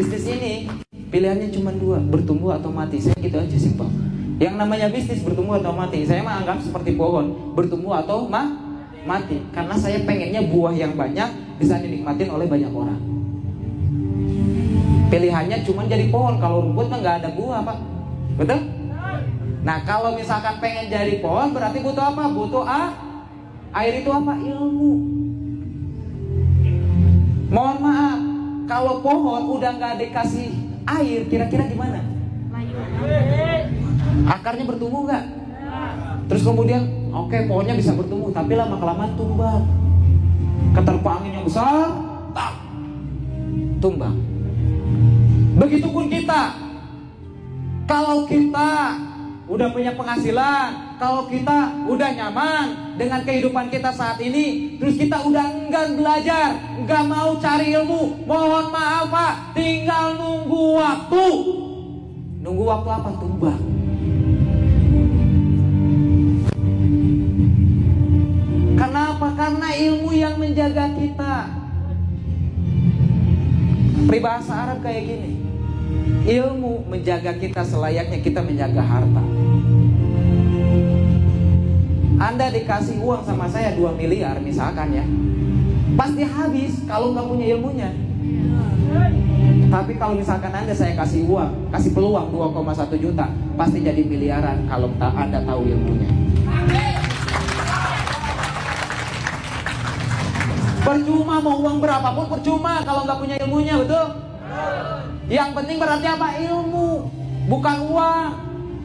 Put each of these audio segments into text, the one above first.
Bisnis ini pilihannya cuma dua, bertumbuh atau mati. Saya gitu aja, simpel. Yang namanya bisnis bertumbuh atau mati, saya mah anggap seperti pohon, bertumbuh atau mati. Karena saya pengennya buah yang banyak bisa dinikmatin oleh banyak orang. Pilihannya cuma jadi pohon. Kalau rumput mah nggak ada buah, Pak. Betul? Nah, kalau misalkan pengen jadi pohon berarti butuh apa? Butuh air. Itu apa? Ilmu. Mohon maaf, kalau pohon udah nggak dikasih air, kira-kira gimana? Akarnya bertumbuh nggak? Terus kemudian, oke, pohonnya bisa bertumbuh, tapi lama-kelamaan tumbang. Keterpa angin yang besar, tumbang. Begitupun kita. Kalau kita udah punya penghasilan, kalau kita udah nyaman dengan kehidupan kita saat ini, terus kita udah enggan belajar, enggak mau cari ilmu, mohon maaf Pak, tinggal nunggu waktu. Nunggu waktu apa? Tumbang. Kenapa? Karena ilmu yang menjaga kita. Peribahasa Arab kayak gini, ilmu menjaga kita selayaknya kita menjaga harta. Anda dikasih uang sama saya 2 miliar misalkan ya, pasti habis kalau nggak punya ilmunya. Tapi kalau misalkan Anda saya kasih uang, kasih peluang 2,1 juta, pasti jadi miliaran kalau Anda tahu ilmunya. Percuma mau uang berapapun percuma kalau nggak punya ilmunya, betul? Yang penting berarti apa? Ilmu, bukan uang.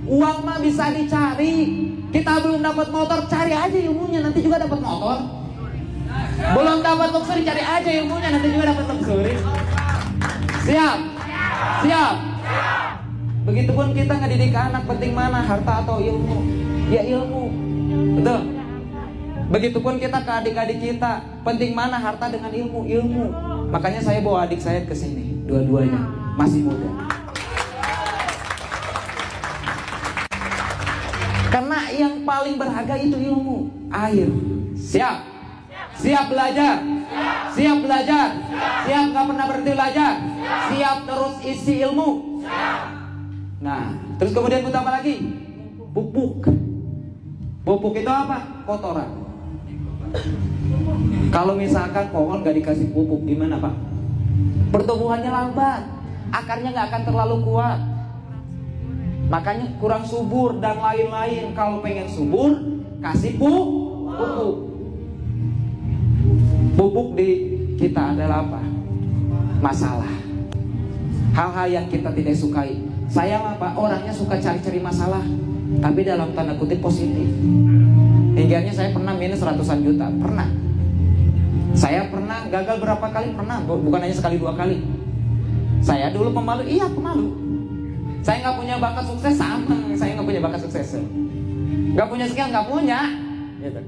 Uang mah bisa dicari. Kita belum dapat motor, cari aja ilmunya, nanti juga dapat motor. Belum dapat luxury, cari aja ilmunya, nanti juga dapat luxury. Siap? Siap? Begitupun kita ngedidik anak, penting mana, harta atau ilmu? Ya ilmu, betul? Begitupun kita ke adik-adik kita, penting mana harta dengan ilmu? Ilmu. Makanya saya bawa adik saya ke sini, dua-duanya masih muda. Karena yang paling berharga itu ilmu, air. Siap? Siap belajar? Siap belajar? Siap gak pernah berhenti belajar? Siap terus isi ilmu? Nah, terus kemudian butuh apa lagi? Pupuk. Pupuk itu apa? Kotoran. Kalau misalkan pohon gak dikasih pupuk, gimana Pak? Pertumbuhannya lambat, akarnya gak akan terlalu kuat, makanya kurang subur dan lain-lain. Kalau pengen subur, kasih pupuk. Pupuk di kita adalah apa? Masalah, hal-hal yang kita tidak sukai. Saya mah Pak, orangnya suka cari-cari masalah, tapi dalam tanda kutip positif. Hingganya saya pernah minus ratusan juta, pernah. Saya pernah gagal berapa kali, pernah, bukan hanya sekali 2 kali. Saya dulu pemalu, iya pemalu. Saya nggak punya bakat sukses, sama. Saya nggak punya bakat sukses. Nggak punya skill, nggak punya. Gitu.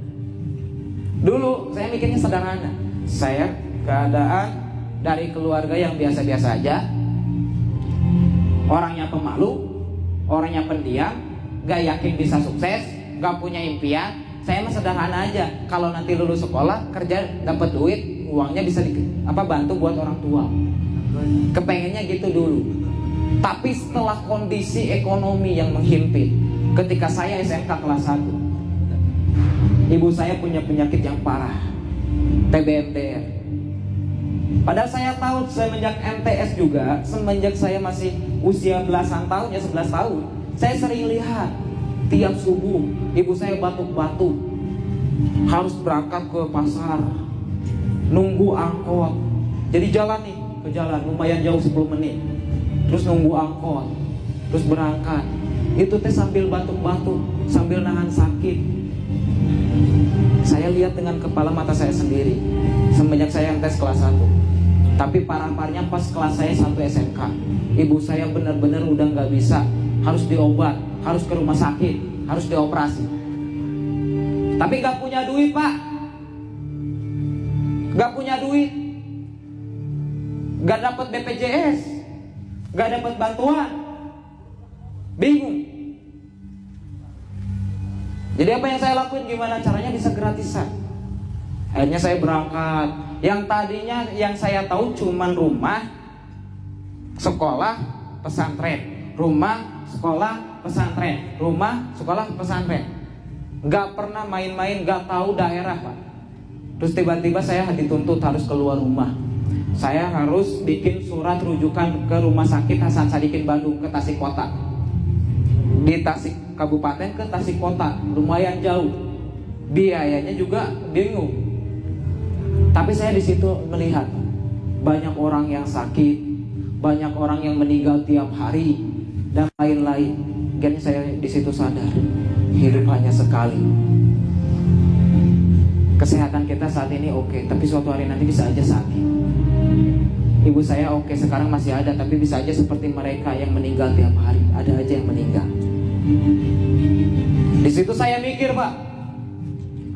Dulu saya mikirnya sederhana. Saya keadaan dari keluarga yang biasa-biasa aja, orangnya pemalu, orangnya pendiam, nggak yakin bisa sukses, nggak punya impian. Saya mah sederhana aja. Kalau nanti lulus sekolah, kerja, dapat duit, uangnya bisa bantu buat orang tua. Kepengennya gitu dulu. Tapi setelah kondisi ekonomi yang menghimpit, ketika saya SMK kelas 1, ibu saya punya penyakit yang parah, TBMTR. Padahal saya tahu semenjak MTS juga, semenjak saya masih usia belasan tahun, ya 11 tahun, saya sering lihat tiap subuh ibu saya batuk-batuk, harus berangkat ke pasar, nunggu angkot. Jadi jalan nih, ke jalan lumayan jauh 10 menit, terus nunggu angkot, terus berangkat. Itu teh sambil batuk-batuk, sambil nahan sakit. Saya lihat dengan kepala mata saya sendiri semenjak saya tes kelas 1. Tapi parah-parahnya pas kelas saya sampai SMK, ibu saya benar-benar udah nggak bisa, harus diobat, harus ke rumah sakit, harus dioperasi. Tapi nggak punya duit Pak, nggak punya duit, nggak dapat BPJS, nggak dapat bantuan, bingung. Jadi apa yang saya lakuin? Gimana caranya bisa gratisan? Akhirnya saya berangkat. Yang tadinya yang saya tahu cuman rumah, sekolah, pesantren, rumah, sekolah, pesantren, rumah, sekolah, pesantren. Gak pernah main-main, gak tahu daerah Pak. Terus tiba-tiba saya dituntut harus keluar rumah. Saya harus bikin surat rujukan ke Rumah Sakit Hasan Sadikin Bandung ke Tasik Kota. Di Tasik Kabupaten ke Tasik Kota, lumayan jauh. Biayanya juga bingung. Tapi saya di situ melihat banyak orang yang sakit, banyak orang yang meninggal tiap hari dan lain-lain. Dan saya di situ sadar, hidup hanya sekali. Kesehatan kita saat ini oke, tapi suatu hari nanti bisa aja sakit. Ibu saya oke, sekarang masih ada, tapi bisa aja seperti mereka yang meninggal tiap hari. Ada aja yang meninggal. Di situ saya mikir Pak,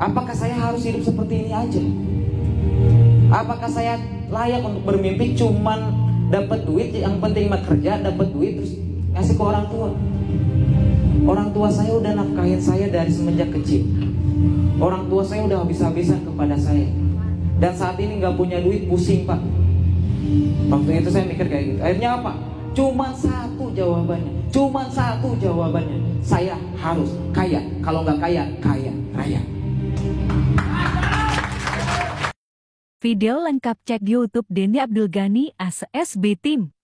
apakah saya harus hidup seperti ini aja? Apakah saya layak untuk bermimpi cuman dapat duit, yang penting mah kerja, dapat duit terus ngasih ke orang tua? Orang tua saya udah nafkahin saya dari semenjak kecil. Orang tua saya udah habis-habisan kepada saya. Dan saat ini gak punya duit, pusing Pak. Waktu itu saya mikir kayak gitu. Akhirnya apa? Cuman satu jawabannya. Cuman satu jawabannya. Saya harus kaya. Kalau gak kaya, kaya raya. Video lengkap cek di YouTube Denny Abdul Ghani ASB Team.